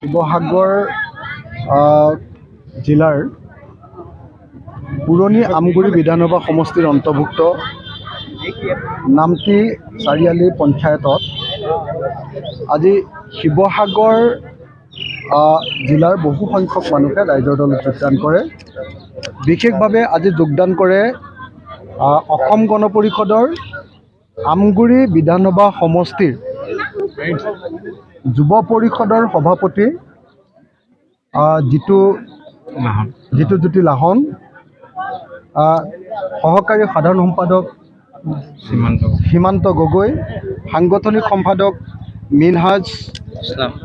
শিৱসাগৰ জিলাৰ পুৰণি আমগুৰি বিধানসভা সমষ্টিৰ অন্তৰ্ভুক্ত নামটি চাৰিআলি পঞ্চায়তত আজি শিৱসাগৰ জিলাৰ বহু সংখ্যক মানুহে ৰাইজৰ দলত যোগদান কৰে। বিশেষভাৱে আজি যোগদান কৰে অসম গণ পৰিষদৰ আমগুৰি বিধানসভা সমষ্টিৰ যুৱ পৰিষদৰ সভাপতি জিতুজ্যোতি লাহন, সহকাৰী সাধাৰণ সম্পাদক সীমান্ত গগৈ, সাংগঠনিক সম্পাদক মিনহাজ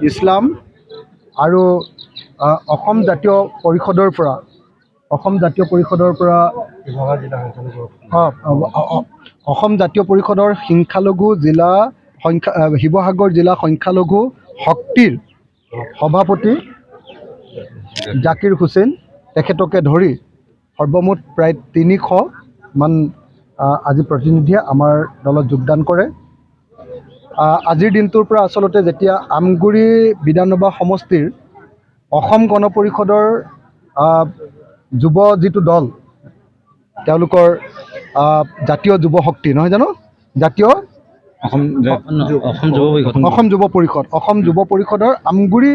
ইছলাম আৰু অসম জাতীয় পৰিষদৰ অসম জাতীয় পৰিষদৰ সংখ্যালঘু জিলা শিৱসাগৰ জিলা সংখ্যালঘু শক্তিৰ সভাপতি জাকিৰ হুছেইন, তেখেতকে ধৰি সৰ্বমুঠ প্ৰায় ৩০০ মান আজি প্ৰতিনিধিয়ে আমাৰ দলত যোগদান কৰে। আজিৰ দিনটোৰ পৰা আচলতে যেতিয়া আমগুৰি বিধানসভা সমষ্টিৰ অসম গণ পৰিষদৰ যুৱ যিটো দল, তেওঁলোকৰ জাতীয় যুৱ শক্তি নহয় জানো, অসম যুৱ পৰিষদৰ আমগুৰি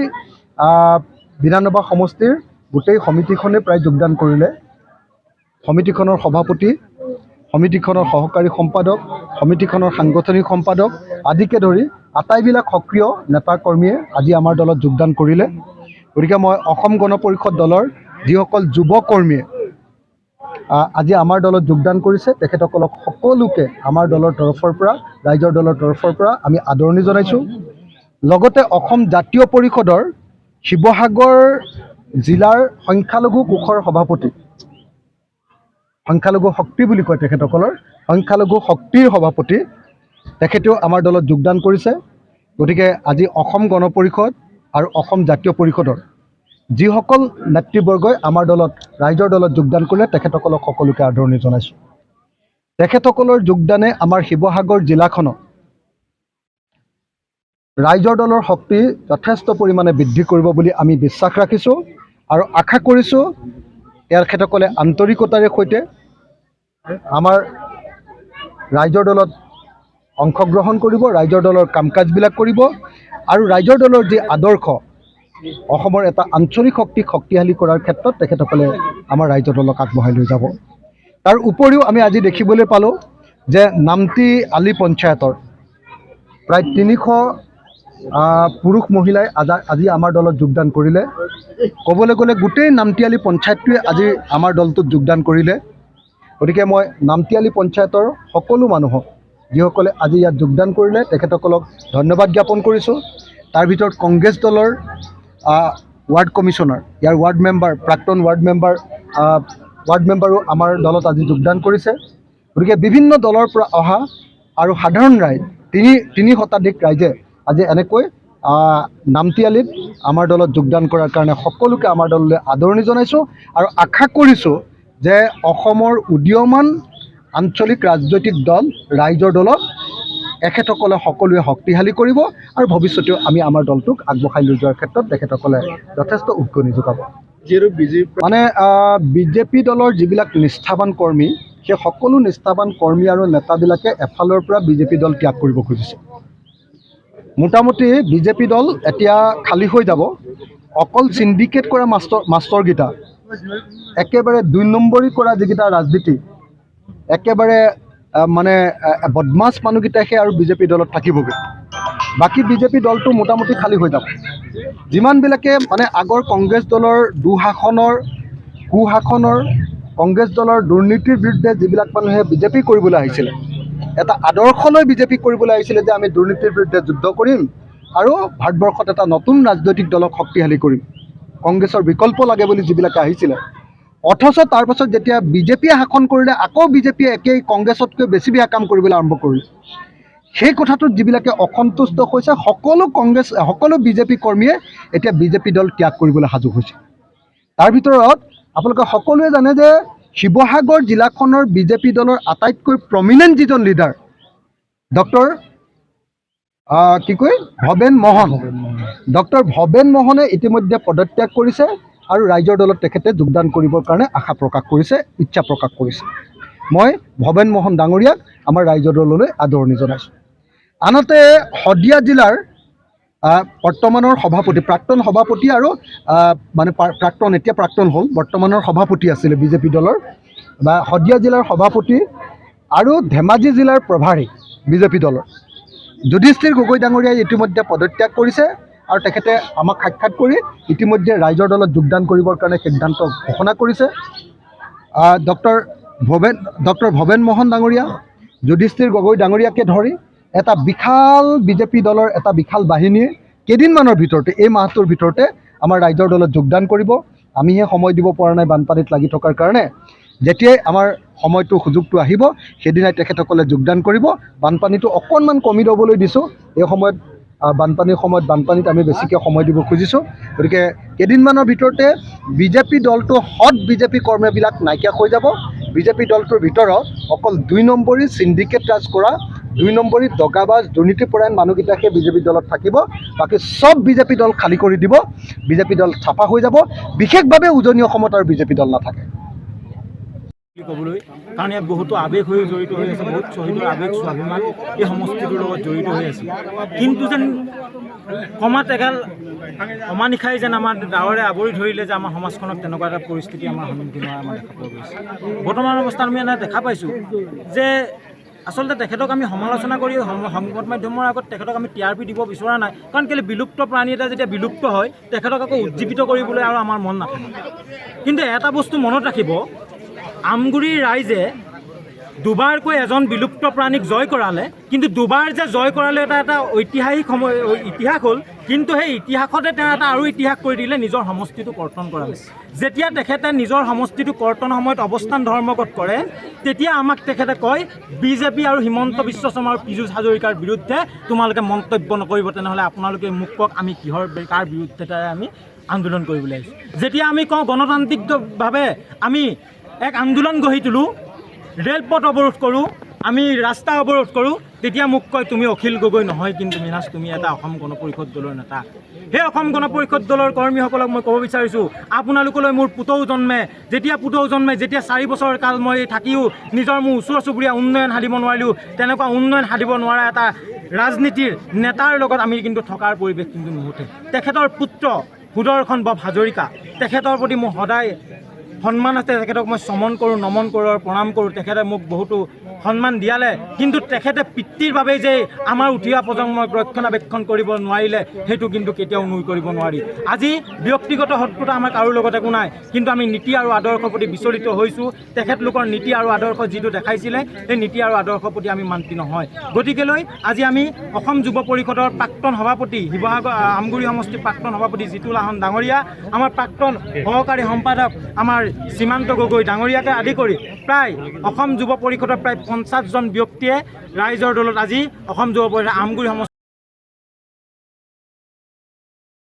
বিধানসভা সমষ্টিৰ গোটেই সমিতিখনে প্ৰায় যোগদান কৰিলে। সমিতিখনৰ সভাপতি, সমিতিখনৰ সহকাৰী সম্পাদক, সমিতিখনৰ সাংগঠনিক সম্পাদক আদিকে ধৰি আটাইবিলাক সক্ৰিয় নেতা কৰ্মীয়ে আজি আমাৰ দলত যোগদান কৰিলে। গতিকে মই অসম গণ পৰিষদ দলৰ যিসকল যুৱ কৰ্মীয়ে আজি আমাৰ দলত যোগদান কৰিছে, তেখেতসকলক সকলোকে আমাৰ দলৰ তৰফৰ পৰা, ৰাইজৰ দলৰ তৰফৰ পৰা আমি আদৰণি জনাইছোঁ। লগতে অসম জাতীয় পৰিষদৰ শিৱসাগৰ জিলাৰ সংখ্যালঘু কোষৰ সভাপতি, সংখ্যালঘু শক্তি বুলি কয় তেখেতসকলৰ, সংখ্যালঘু শক্তিৰ সভাপতি, তেখেতেও আমাৰ দলত যোগদান কৰিছে। গতিকে আজি অসম গণ পৰিষদ আৰু অসম জাতীয় পৰিষদৰ যিসকল নেতৃবৰ্গই আমাৰ দলত, ৰাইজৰ দলত যোগদান কৰিলে, তেখেতসকলক সকলোকে আদৰণি জনাইছোঁ। তেখেতসকলৰ যোগদানে আমাৰ শিৱসাগৰ জিলাখনত ৰাইজৰ দলৰ শক্তি যথেষ্ট পৰিমাণে বৃদ্ধি কৰিব বুলি আমি বিশ্বাস ৰাখিছোঁ আৰু আশা কৰিছোঁ তেখেতসকলে আন্তৰিকতাৰে সৈতে আমাৰ ৰাইজৰ দলত অংশগ্ৰহণ কৰিব, ৰাইজৰ দলৰ কাম কাজবিলাক কৰিব আৰু ৰাইজৰ দলৰ যি আদৰ্শ অসমৰ এটা আঞ্চলিক শক্তিক শক্তিশালী কৰাৰ ক্ষেত্ৰত তেখেতসকলে আমাৰ ৰাইজৰ দলক আগবঢ়াই লৈ যাব। তাৰ উপৰিও আমি আজি দেখিবলৈ পালোঁ যে নামটি আলি পঞ্চায়তৰ প্ৰায় ৩০০ পুৰুষ মহিলাই আজি আমাৰ দলত যোগদান কৰিলে। ক'বলৈ গ'লে গোটেই নামটিআলি পঞ্চায়তটোৱে আজি আমাৰ দলটোত যোগদান কৰিলে। গতিকে মই নামটিআলি পঞ্চায়তৰ সকলো মানুহক, যিসকলে আজি ইয়াত যোগদান কৰিলে, তেখেতসকলক ধন্যবাদ জ্ঞাপন কৰিছোঁ। তাৰ ভিতৰত কংগ্ৰেছ দলৰ ৱাৰ্ড কমিশ্যনাৰ, ইয়াৰ ৱাৰ্ড মেম্বাৰ, প্ৰাক্তন ৱাৰ্ড মেম্বাৰো আমাৰ দলত আজি যোগদান কৰিছে। গতিকে বিভিন্ন দলৰ পৰা অহা আৰু সাধাৰণ ৰাইজ, তিনি শতাধিক ৰাইজে আজি এনেকৈ নামটিআলিত আমাৰ দলত যোগদান কৰাৰ কাৰণে সকলোকে আমাৰ দললৈ আদৰণি জনাইছোঁ আৰু আশা কৰিছোঁ যে অসমৰ উদীয়মান আঞ্চলিক ৰাজনৈতিক দল ৰাইজৰ দলক এখেতসকলে সকলোৱে শক্তিশালী কৰিব আৰু ভৱিষ্যতেও আমি আমাৰ দলটোক আগবঢ়াই লৈ যোৱাৰ ক্ষেত্ৰত তেখেতসকলে যথেষ্ট উদগনি যোগাব। মানে বিজেপি দলৰ যিবিলাক নিষ্ঠাৱান কৰ্মী, সেই সকলো নিষ্ঠাৱান কৰ্মী আৰু নেতাবিলাকে এফালৰ পৰা বিজেপি দল ত্যাগ কৰিব খুজিছে। মোটামুটি বিজেপি দল এতিয়া খালী হৈ যাব। অকল চিণ্ডিকেট কৰা মাষ্টৰকেইটা, একেবাৰে ২ নম্বৰী কৰা যিকেইটা ৰাজনীতি, একেবাৰে মানে বদমাছ মানুহকেইটাহে আৰু বিজেপি দলত থাকিবগৈ। বাকী বিজেপি দলটো মোটামুটি খালী হৈ যাব। যিমানবিলাকে মানে আগৰ কংগ্ৰেছ দলৰ কুশাসনৰ কংগ্ৰেছ দলৰ দুৰ্নীতিৰ বিৰুদ্ধে যিবিলাক মানুহে বিজেপি কৰিবলৈ আহিছিলে, এটা আদৰ্শ লৈ বিজেপি কৰিবলৈ আহিছিলে যে আমি দুৰ্নীতিৰ বিৰুদ্ধে যুদ্ধ কৰিম আৰু ভাৰতবৰ্ষত এটা নতুন ৰাজনৈতিক দলক শক্তিশালী কৰিম, কংগ্ৰেছৰ বিকল্প লাগে বুলি যিবিলাকে আহিছিলে, অথচ তাৰ পাছত যেতিয়া বিজেপিয়ে শাসন কৰিলে আকৌ বিজেপিয়ে একেই কংগ্ৰেছতকৈ বেছি বেয়া কাম কৰিবলৈ আৰম্ভ কৰিলে। সেই কথাটোত যিবিলাকে অসন্তুষ্ট হৈছে, সকলো বিজেপি কৰ্মীয়ে এতিয়া বিজেপি দল ত্যাগ কৰিবলৈ সাজু হৈছে। তাৰ ভিতৰত আপোনালোকে সকলোৱে জানে যে শিৱসাগৰ জিলাখনৰ বিজেপি দলৰ আটাইতকৈ প্ৰমিনেণ্ট যিজন লিডাৰ ডক্টৰ কি কয় ভৱেন মোহন, ডক্টৰ ভৱেন মোহনে ইতিমধ্যে পদত্যাগ কৰিছে আৰু ৰাইজৰ দলত তেখেতে যোগদান কৰিবৰ কাৰণে আশা প্ৰকাশ কৰিছে, ইচ্ছা প্ৰকাশ কৰিছে। মই ভৱেন মোহন ডাঙৰীয়াক আমাৰ ৰাইজৰ দললৈ আদৰণি জনাইছোঁ। আনহাতে শদিয়া জিলাৰ বৰ্তমানৰ সভাপতি, প্ৰাক্তন সভাপতি আৰু মানে প্ৰাক্তন, এতিয়া প্ৰাক্তন হ'ল, বৰ্তমানৰ সভাপতি আছিলে বিজেপি দলৰ বা শদিয়া জিলাৰ সভাপতি আৰু ধেমাজি জিলাৰ প্ৰভাৰী বিজেপি দলৰ যুধিষ্ঠিৰ গগৈ ডাঙৰীয়াই ইতিমধ্যে পদত্যাগ কৰিছে আৰু তেখেতে আমাক সাক্ষাৎ কৰি ইতিমধ্যে ৰাইজৰ দলত যোগদান কৰিবৰ কাৰণে সিদ্ধান্ত ঘোষণা কৰিছে। ডক্টৰ ভৱেন মোহন ডাঙৰীয়া, যুধিষ্ঠিৰ গগৈ ডাঙৰীয়াকে ধৰি এটা বিশাল বিজেপি দলৰ এটা বিশাল বাহিনীয়ে কেইদিনমানৰ ভিতৰতে, এই মাহটোৰ ভিতৰতে আমাৰ ৰাইজৰ দলত যোগদান কৰিব। আমিহে সময় দিব পৰা নাই বানপানীত লাগি থকাৰ কাৰণে। যেতিয়াই আমাৰ সময়টো সুযোগটো আহিব সেইদিনাই তেখেতসকলে যোগদান কৰিব। বানপানীটো অকণমান কমি ল'বলৈ দিছোঁ। এই সময়ত বানপানীৰ সময়ত বানপানীত আমি বেছিকৈ সময় দিব খুজিছোঁ। গতিকে কেইদিনমানৰ ভিতৰতে বিজেপি দলটো সৎ বিজেপি কৰ্মীবিলাক নাইকিয়া হৈ যাব। বিজেপি দলটোৰ ভিতৰত অকল ২ নম্বৰী চিণ্ডিকেট ৰাজ কৰা, ২ নম্বৰী দগাবাজ দুৰ্নীতিপৰায়ণ মানুহকেইটাকে বিজেপি দলত থাকিব। বাকী চব বিজেপি দল খালী কৰি দিব, বিজেপি দল চাফা হৈ যাব। বিশেষভাৱে উজনি অসমত আৰু বিজেপি দল নাথাকে ক'বলৈ, কাৰণ ইয়াত বহুতো আৱেগ হৈ জড়িত হৈ আছে, বহুত শ্বহীদৰ আৱেগ স্বাভিমান এই সমষ্টিটোৰ লগত জড়িত হৈ আছে। কিন্তু যেন কমাত এগাল অমানিশাই যেন আমাৰ ডাৱৰে আৱৰি ধৰিলে যে আমাৰ সমাজখনত তেনেকুৱা এটা পৰিস্থিতি আমাৰ সন্মুখীন হোৱা আমাৰ দেখা পোৱা গৈছে। বৰ্তমান অৱস্থাত আমি এনে দেখা পাইছোঁ যে আচলতে তেখেতক আমি সমালোচনা কৰি সংবাদ মাধ্যমৰ আগত তেখেতক আমি TRP দিব বিচৰা নাই, কাৰণ কেলৈ বিলুপ্ত প্ৰাণী এটা যেতিয়া বিলুপ্ত হয় তেখেতক আকৌ উজ্জীৱিত কৰিবলৈ আৰু আমাৰ মন নাথাকে। কিন্তু এটা বস্তু মনত ৰাখিব, আমগুৰিৰ ৰাইজে দুবাৰকৈ এজন বিলুপ্ত প্ৰাণীক জয় কৰালে, কিন্তু দুবাৰ যে জয় কৰালে এটা ঐতিহাসিক ইতিহাস হ'ল। কিন্তু সেই ইতিহাসতে তেওঁ এটা আৰু ইতিহাস কৰি দিলে, নিজৰ সমষ্টিটো কৰ্তন কৰালে। যেতিয়া তেখেতে নিজৰ সমষ্টিটো কৰ্তনৰ সময়ত অৱস্থান ধৰ্মঘট কৰে, তেতিয়া আমাক তেখেতে কয় বিজেপি আৰু হিমন্ত বিশ্ব শৰ্মা আৰু পীযুষ হাজৰিকাৰ বিৰুদ্ধে তোমালোকে মন্তব্য নকৰিব, তেনেহ'লে আপোনালোকে মোক কওক আমি কাৰ বিৰুদ্ধে আমি আন্দোলন কৰিবলৈ আহিছোঁ। যেতিয়া আমি কওঁ গণতান্ত্ৰিকভাৱে আমি এক আন্দোলন গঢ়ি তোলোঁ, ৰেলপথ অৱৰোধ কৰোঁ, আমি ৰাস্তা অৱৰোধ কৰোঁ, তেতিয়া মোক কয় তুমি অখিল গগৈ নহয়, কিন্তু মিনাজ তুমি এটা অসম গণ পৰিষদ দলৰ নেতা। সেই অসম গণ পৰিষদ দলৰ কৰ্মীসকলক মই ক'ব বিচাৰিছোঁ, আপোনালোকলৈ মোৰ পুতৌ জন্মে, যেতিয়া 4 বছৰ কাল মই থাকিও নিজৰ মোৰ ওচৰ চুবুৰীয়া উন্নয়ন সাধিব নোৱাৰিলোঁ, তেনেকুৱা উন্নয়ন সাধিব নোৱাৰা এটা ৰাজনীতিৰ নেতাৰ লগত আমি কিন্তু থকাৰ পৰিৱেশ কিন্তু নুঠে। তেখেতৰ পুত্ৰ সুদৰ্শন বাব হাজৰিকা, তেখেতৰ প্ৰতি মোৰ সদায় সন্মান আছে, তেখেতক মই চমন কৰোঁ, নমন কৰোঁ আৰু প্ৰণাম কৰোঁ। তেখেতে মোক বহুতো সন্মান দিয়ালে, কিন্তু তেখেতে পিতৃৰ বাবেই যে আমাৰ উঠি অহা প্ৰজন্মক ৰক্ষণাবেক্ষণ কৰিব নোৱাৰিলে, সেইটো কিন্তু কেতিয়াও নুই কৰিব নোৱাৰি। আজি ব্যক্তিগত শত্ৰুতা আমাৰ কাৰো লগত একো নাই, কিন্তু আমি নীতি আৰু আদৰ্শৰ প্ৰতি বিচলিত হৈছোঁ। তেখেতলোকৰ নীতি আৰু আদৰ্শ যিটো দেখাইছিলে, সেই নীতি আৰু আদৰ্শৰ প্ৰতি আমি মান্তি নহয়। গতিকেলৈ আজি আমি অসম যুৱ পৰিষদৰ প্ৰাক্তন সভাপতি, শিৱসাগৰ আমগুৰি সমষ্টিৰ প্ৰাক্তন সভাপতি জিতুল আহন ডাঙৰীয়া, আমাৰ প্ৰাক্তন সহকাৰী সম্পাদক আমাৰ সীমান্ত গগৈ ডাঙৰীয়াকে আদি কৰি প্ৰায় অসম যুৱ পৰিষদৰ প্ৰায় 50জন ব্যক্তিয়ে ৰাইজৰ দলত আজি অসম যুৱ পৰিষদ আমগুৰি সমষ্টি